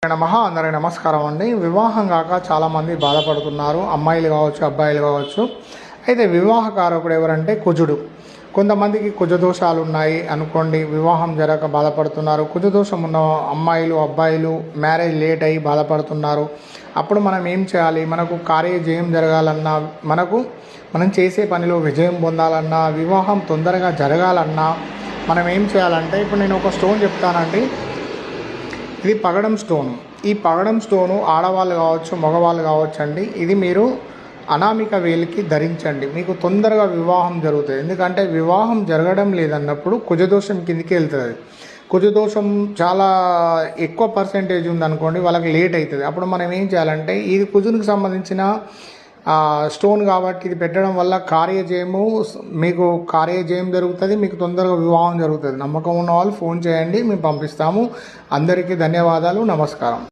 అందరికీ నమస్కారం అండి. వివాహం కాక చాలామంది బాధపడుతున్నారు, అమ్మాయిలు కావచ్చు అబ్బాయిలు కావచ్చు. అయితే వివాహ కారకుడు ఎవరంటే కుజుడు. కొంతమందికి కుజదోషాలు ఉన్నాయి అనుకోండి, వివాహం జరగక బాధపడుతున్నారు. కుజదోషం ఉన్న అమ్మాయిలు అబ్బాయిలు మ్యారేజ్ లేట్ అయ్యి బాధపడుతున్నారు. అప్పుడు మనం ఏం చేయాలి? మనకు కార్యజయం జరగాలన్నా, మనం చేసే పనిలో విజయం పొందాలన్నా, వివాహం తొందరగా జరగాలన్నా మనం ఏం చేయాలంటే, ఇప్పుడు నేను ఒక స్టోన్ చెప్తానండి. ఇది పగడం స్టోను. ఈ పగడం స్టోను ఆడవాళ్ళు కావచ్చు మగవాళ్ళు కావచ్చు అండి. ఇది మీరు అనామిక వేలికి ధరించండి, మీకు తొందరగా వివాహం జరుగుతుంది. ఎందుకంటే వివాహం జరగడం లేదన్నప్పుడు కుజదోషం కిందికి వెళ్తుంది. కుజదోషం చాలా ఎక్కువ పర్సెంటేజ్ ఉందనుకోండి, వాళ్ళకి లేట్ అవుతుంది. అప్పుడు మనం ఏం చేయాలంటే, ఇది కుజునికి సంబంధించిన స్టోన్ కాబట్టి ఇది పెట్టడం వల్ల మీకు కార్యజయం జరుగుతుంది, మీకు తొందరగా వివాహం జరుగుతుంది. నమ్మకం ఉన్న వాళ్ళు ఫోన్ చేయండి, మేము పంపిస్తాము. అందరికీ ధన్యవాదాలు, నమస్కారం.